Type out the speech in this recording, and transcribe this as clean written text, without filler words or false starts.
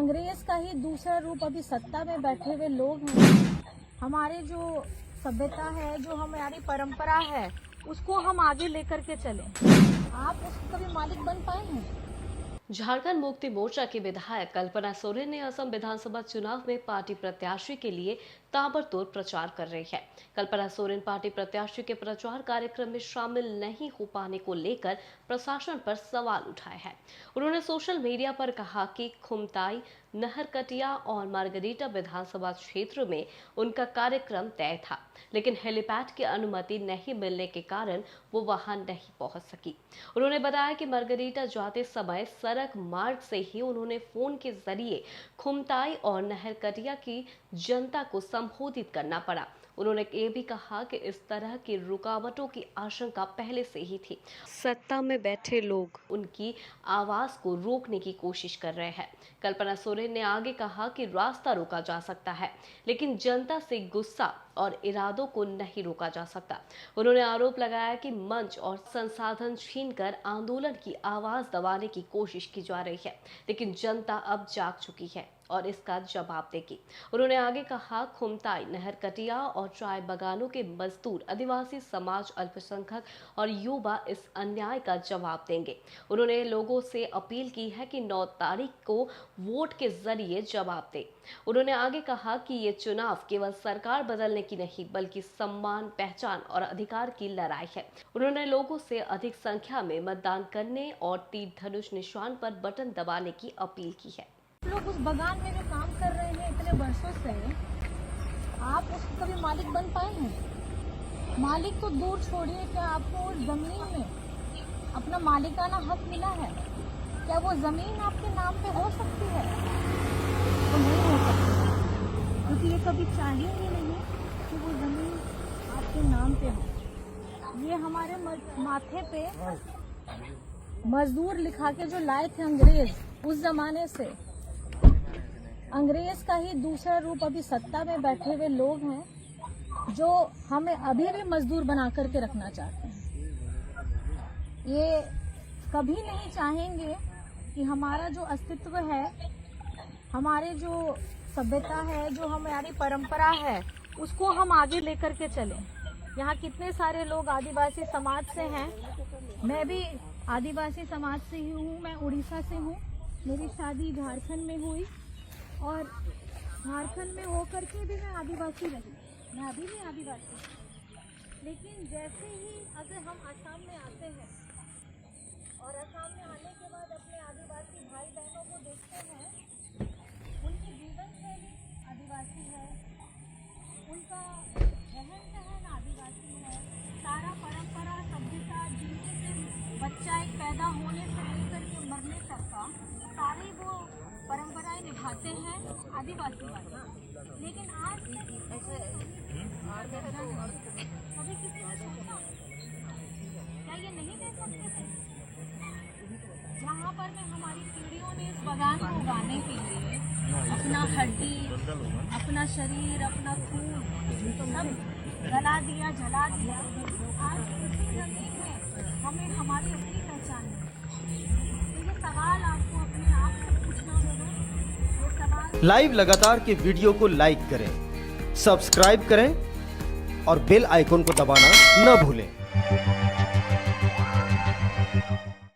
अंग्रेज का ही दूसरा रूप अभी सत्ता में बैठे हुए लोग हैं। हमारे जो सभ्यता है, जो हमारी परंपरा है, उसको हम आगे लेकर के चलें। आप उसको कभी मालिक बन पाए हैं? झारखंड मुक्ति मोर्चा की विधायक कल्पना सोरेन ने असम विधानसभा चुनाव में पार्टी प्रत्याशी के लिए ताबड़तोड़ प्रचार कर रही है। कल्पना सोरेन पार्टी प्रत्याशी के प्रचार कार्यक्रम में शामिल नहीं हो पाने को लेकर प्रशासन पर सवाल उठाए हैं। उन्होंने सोशल मीडिया पर कहा कि खुमताई, नहरकटिया और मार्गरीटा विधानसभा क्षेत्र में उनका कार्यक्रम तय था, लेकिन हेलीपैड की अनुमति नहीं मिलने के कारण वो वहां नहीं पहुंच सकी। उन्होंने बताया कि मार्गरीटा जाते समय सड़क मार्ग से ही उन्होंने फोन के जरिए खुमताई और नहरकटिया की जनता को संबोधित करना पड़ा। उन्होंने ये भी कहा कि इस तरह की रुकावटों की आशंका पहले से ही थी। सत्ता में बैठे लोग उनकी आवाज को रोकने की कोशिश कर रहे हैं। कल्पना सोरेन ने आगे कहा कि रास्ता रोका जा सकता है, लेकिन जनता से गुस्सा और इरादों को नहीं रोका जा सकता। उन्होंने आरोप लगाया कि मंच और संसाधन छीनकर आंदोलन की आवाज दबाने की कोशिश की जा रही है, लेकिन जनता अब जाग चुकी है और इसका जवाब देगी। उन्होंने आगे कहा, खुमताई, नहरकटिया और चाय बागानों के मजदूर, आदिवासी समाज, अल्पसंख्यक और युवा इस अन्याय का जवाब देंगे। उन्होंने लोगों से अपील की है कि 9 तारीख को वोट के जरिए जवाब दें। उन्होंने आगे कहा कि ये चुनाव केवल सरकार बदलने की नहीं, बल्कि सम्मान, पहचान और अधिकार की लड़ाई है। उन्होंने लोगों से अधिक संख्या में मतदान करने और तीर धनुष निशान पर बटन दबाने की अपील की है। लोग उस बगान में जो काम कर रहे हैं इतने वर्षों से, आप उसको कभी मालिक बन पाए हैं? मालिक तो दूर छोड़िए, क्या आपको उस जमीन में अपना मालिकाना हक मिला है? क्या वो जमीन आपके नाम पे हो सकती है? तो नहीं हो सकती, क्योंकि ये कभी चाहिए नहीं कि वो जमीन आपके नाम पे हो। ये हमारे माथे पे मजदूर लिखा के जो लाए थे अंग्रेज, उस जमाने से अंग्रेज का ही दूसरा रूप अभी सत्ता में बैठे हुए लोग हैं, जो हमें अभी भी मजदूर बना करके रखना चाहते हैं। ये कभी नहीं चाहेंगे कि हमारा जो अस्तित्व है, हमारे जो सभ्यता है, जो हमारी परंपरा है, उसको हम आगे लेकर के चलें। यहाँ कितने सारे लोग आदिवासी समाज से हैं। मैं भी आदिवासी समाज से ही हूँ, मैं उड़ीसा से हूँ। मेरी शादी झारखंड में हुई और झारखंड में होकर के भी मैं आदिवासी रही, मैं अभी भी आदिवासी हूँ। लेकिन जैसे ही अगर हम असम में आते हैं और असम में आने के बाद अपने आदिवासी भाई बहनों को देखते हैं, उनकी जीवन शैली आदिवासी है, उनका रहन सहन आदिवासी है, सारा परंपरा, सभ्यता, जिनके से बच्चा एक पैदा होने से लेकर के मरने तक का सारे वो परंपराएं निभाते हैं आदिवासी वाले। लेकिन आज ऐसे कभी किसी ने सोचा क्या ये नहीं दे सकते थे? जहाँ पर में हमारी पीढ़ियों ने इस बगान को उगाने के लिए अपना हड्डी, अपना शरीर, अपना खून सब गला दिया, जला दिया। आज इसी जमीन में हमें हमारी अपनी पहचान है। तो ये सवाल आपको अपने आप से पूछना होगा। ये सवाल लाइव लगातार के वीडियो को लाइक करें, सब्सक्राइब करें और बेल आइकन को दबाना न भूलें।